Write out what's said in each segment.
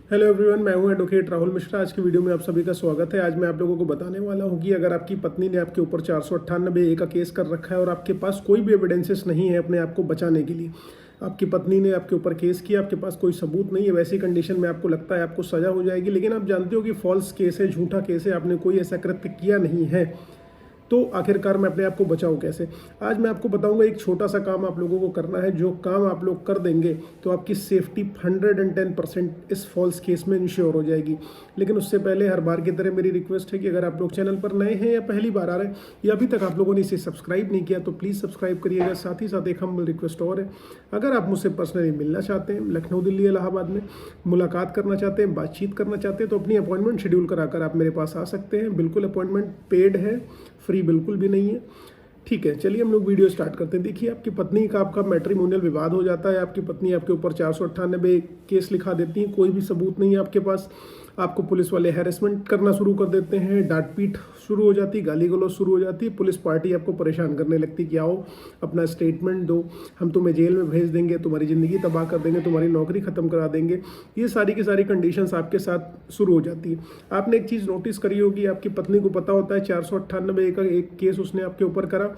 Hello everyone, मैं हूं advocate Rahul Mishra. आज की वीडियो में आप सभी का स्वागत है। आज मैं आप लोगों को बताने वाला हूं कि अगर आपकी पत्नी ने आपके ऊपर 498 का केस कर रखा है और आपके पास कोई भी एविडेंसेस नहीं है अपने आप को बचाने के लिए, आपकी पत्नी ने आपके ऊपर केस किया, आपके पास कोई सबूत नहीं है, वैसी कंडीशन में आपको लगता है आपको सजा हो जाएगी, लेकिन आप जानते हो कि फॉल्स केस है, झूठा केस है, आपने कोई ऐसा कृत्य किया नहीं है, तो आखिरकार मैं अपने आप को बचाऊं कैसे। आज मैं आपको बताऊंगा एक छोटा सा काम आप लोगों को करना है। जो काम आप लोग कर देंगे तो आपकी सेफ्टी 110% इस फॉल्स केस में इंश्योर हो जाएगी। लेकिन उससे पहले हर बार की तरह मेरी रिक्वेस्ट है कि अगर आप लोग चैनल पर नए हैं या पहली बार आ रहे हैं या अभी तक आप लोगों ने इसे सब्सक्राइब नहीं किया तो प्लीज़ सब्सक्राइब करिएगा। साथ ही साथ एक हम्बल रिक्वेस्ट और है, अगर आप मुझसे पर्सनली मिलना चाहते हैं, लखनऊ, दिल्ली, इलाहाबाद में मुलाकात करना चाहते हैं, बातचीत करना चाहते हैं, तो अपनी अपॉइंटमेंट शेड्यूल कराकर आप मेरे पास आ सकते हैं। बिल्कुल अपॉइंटमेंट पेड है, फ्री बिल्कुल भी नहीं है। ठीक है, चलिए हम लोग वीडियो स्टार्ट करते हैं। देखिए, आपकी पत्नी का आपका मैट्रिमोनियल विवाद हो जाता है, आपकी पत्नी आपके ऊपर 498 केस लिखा देती है, कोई भी सबूत नहीं है आपके पास, आपको पुलिस वाले हैरेसमेंट करना शुरू कर देते हैं, डांट पीट शुरू हो जाती है, गाली गलौज शुरू हो जाती है, पुलिस पार्टी आपको परेशान करने लगती है कि आओ अपना स्टेटमेंट दो, हम तुम्हें जेल में भेज देंगे, तुम्हारी ज़िंदगी तबाह कर देंगे, तुम्हारी नौकरी ख़त्म करा देंगे। ये सारी की सारी कंडीशंस आपके साथ शुरू हो जाती है। आपने एक चीज़ नोटिस करी होगी, आपकी पत्नी को पता होता है 498 का एक केस उसने आपके ऊपर करा,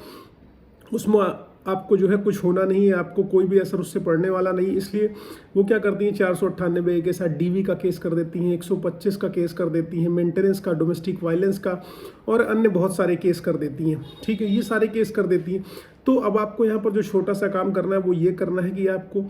उसमें आपको जो है कुछ होना नहीं है, आपको कोई भी असर उससे पड़ने वाला नहीं, इसलिए वो क्या करती हैं 498 के साथ डीवी का केस कर देती हैं, 125 का केस कर देती हैं, मेंटेनेंस का, डोमेस्टिक वायलेंस का और अन्य बहुत सारे केस कर देती हैं। ठीक है, ये सारे केस कर देती हैं। तो अब आपको यहाँ पर जो छोटा सा काम करना है वो ये करना है कि आपको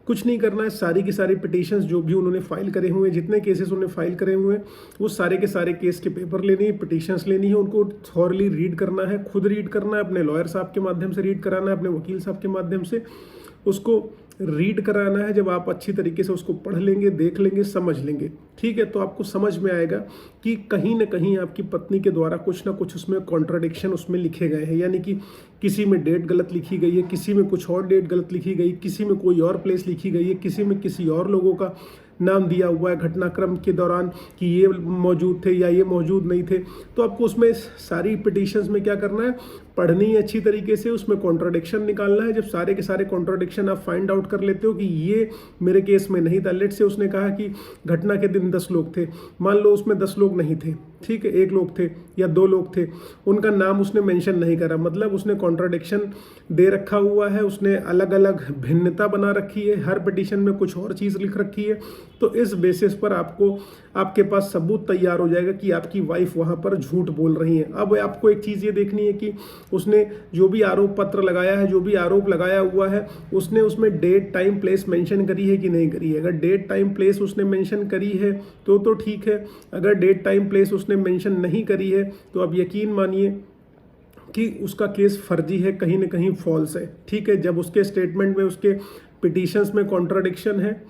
कुछ नहीं करना है। सारी की सारी पिटीशंस जो भी उन्होंने फाइल करे हुए हैं, जितने केसेस उन्होंने फाइल करे हुए हैं, वो सारे के सारे केस के पेपर लेने हैं, पिटीशंस लेनी है, उनको थॉरली रीड करना है, खुद रीड करना है, अपने लॉयर साहब के माध्यम से रीड कराना है, अपने वकील साहब के माध्यम से उसको रीड कराना है। जब आप अच्छी तरीके से उसको पढ़ लेंगे, देख लेंगे, समझ लेंगे, ठीक है, तो आपको समझ में आएगा कि कहीं ना कहीं आपकी पत्नी के द्वारा कुछ ना कुछ उसमें कॉन्ट्राडिक्शन उसमें लिखे गए हैं। यानी कि किसी में डेट गलत लिखी गई है, किसी में कुछ और डेट गलत लिखी गई, किसी में कोई और प्लेस लिखी गई है, किसी में किसी और लोगों का नाम दिया हुआ है घटनाक्रम के दौरान कि ये मौजूद थे या ये मौजूद नहीं थे। तो आपको उसमें सारी पिटीशंस में क्या करना है, पढ़नी है अच्छी तरीके से, उसमें कॉन्ट्राडिक्शन निकालना है। जब सारे के सारे कॉन्ट्राडिक्शन आप फाइंड आउट कर लेते हो कि ये मेरे केस में नहीं था, लेट से उसने कहा कि घटना के दिन 10 लोग थे, मान लो उसमें 10 लोग नहीं थे, ठीक है, 1 लोग थे या 2 लोग थे, उनका नाम उसने मेंशन नहीं करा, मतलब उसने कॉन्ट्राडिक्शन दे रखा हुआ है, उसने अलग अलग भिन्नता बना रखी है, हर पिटीशन में कुछ और चीज़ लिख रखी है। तो इस बेसिस पर आपको आपके पास सबूत तैयार हो जाएगा कि आपकी वाइफ वहाँ पर झूठ बोल रही है। अब आपको एक चीज़ ये देखनी है कि उसने जो भी आरोप पत्र लगाया है, जो भी आरोप लगाया हुआ है, उसने उसमें डेट, टाइम, प्लेस मेंशन करी है कि नहीं करी है। अगर डेट, टाइम, प्लेस उसने मेंशन करी है तो ठीक है। अगर डेट, टाइम, प्लेस उसने मेंशन नहीं करी है तो आप यकीन मानिए कि उसका केस फर्जी है, कहीं ना कहीं फॉल्स है। ठीक है, जब उसके स्टेटमेंट में, उसके पिटीशंस में कॉन्ट्राडिक्शन है,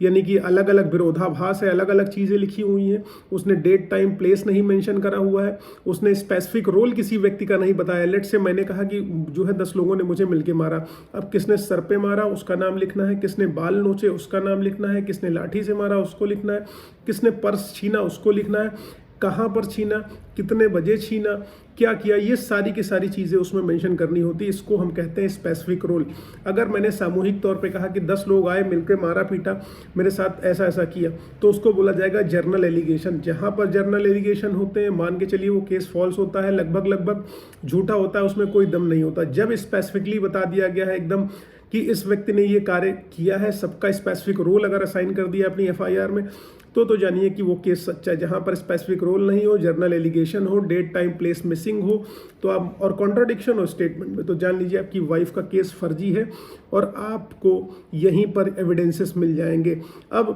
यानी कि अलग अलग विरोधाभास है, अलग अलग चीज़ें लिखी हुई हैं, उसने डेट, टाइम, प्लेस नहीं मेंशन करा हुआ है, उसने स्पेसिफिक रोल किसी व्यक्ति का नहीं बताया। लेट से मैंने कहा कि जो है 10 लोगों ने मुझे मिलके मारा, अब किसने सर पे मारा उसका नाम लिखना है, किसने बाल नोचे उसका नाम लिखना है, किसने लाठी से मारा उसको लिखना है, किसने पर्स छीना उसको लिखना है, कहाँ पर छीना, कितने बजे छीना, क्या किया, ये सारी की सारी चीज़ें उसमें मेंशन करनी होती है। इसको हम कहते हैं स्पेसिफिक रोल। अगर मैंने सामूहिक तौर पे कहा कि 10 लोग आए, मिलकर मारा पीटा, मेरे साथ ऐसा ऐसा किया, तो उसको बोला जाएगा जर्नल एलिगेशन। जहाँ पर जर्नल एलिगेशन होते हैं, मान के चलिए वो केस फॉल्स होता है, लगभग झूठा होता है, उसमें कोई दम नहीं होता। जब स्पेसिफिकली बता दिया गया है एकदम कि इस व्यक्ति ने ये कार्य किया है, सबका स्पेसिफिक रोल अगर असाइन कर दिया अपनी एफआईआर में, तो जानिए कि वो केस सच्चा है। जहाँ पर स्पेसिफिक रोल नहीं हो, जर्नल एलिगेशन हो, डेट, टाइम, प्लेस मिसिंग हो, तो आप और कॉन्ट्राडिक्शन हो स्टेटमेंट में, तो जान लीजिए आपकी वाइफ का केस फर्जी है और आपको यहीं पर एविडेंसेस मिल जाएंगे। अब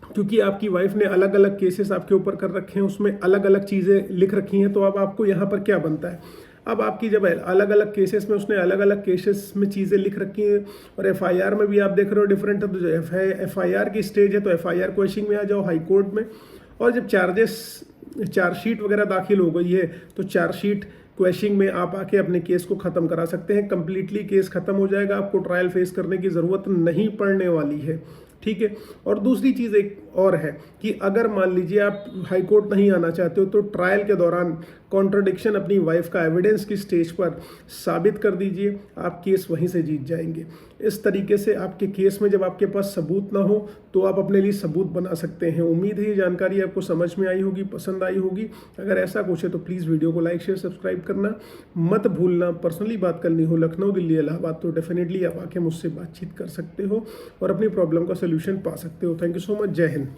क्योंकि आपकी वाइफ ने अलग अलग केसेस आपके ऊपर कर रखे हैं, उसमें अलग अलग चीज़ें लिख रखी हैं, तो अब आपको यहाँ पर क्या बनता है, अब आपकी जब अलग अलग केसेस में उसने अलग अलग केसेस में चीज़ें लिख रखी हैं और एफआईआर में भी आप देख रहे हो डिफरेंट, अब जो एफआईआर की स्टेज है तो एफआईआर क्वेश्चनिंग में आ जाओ हाई कोर्ट में, और जब चार्जशीट वगैरह दाखिल हो गई है तो चार्जशीट क्वेश्चनिंग में आप आके अपने केस को ख़त्म करा सकते हैं। कंप्लीटली केस ख़त्म हो जाएगा, आपको ट्रायल फेस करने की ज़रूरत नहीं पड़ने वाली है। ठीक है, और दूसरी चीज़ एक और है कि अगर मान लीजिए आप हाई कोर्ट नहीं आना चाहते हो तो ट्रायल के दौरान कॉन्ट्रडिक्शन अपनी वाइफ का एविडेंस की स्टेज पर साबित कर दीजिए, आप केस वहीं से जीत जाएंगे। इस तरीके से आपके केस में जब आपके पास सबूत ना हो तो आप अपने लिए सबूत बना सकते हैं। उम्मीद है ये जानकारी आपको समझ में आई होगी, पसंद आई होगी। अगर ऐसा कुछ है तो प्लीज़ वीडियो को लाइक शेयर सब्सक्राइब करना मत भूलना। पर्सनली बात करनी हो लखनऊ, दिल्ली, इलाहाबाद तो डेफिनेटली आप आके मुझसे बातचीत कर सकते हो और अपनी प्रॉब्लम का सोल्यूशन पा सकते हो। Thank you so much. जय हिंद।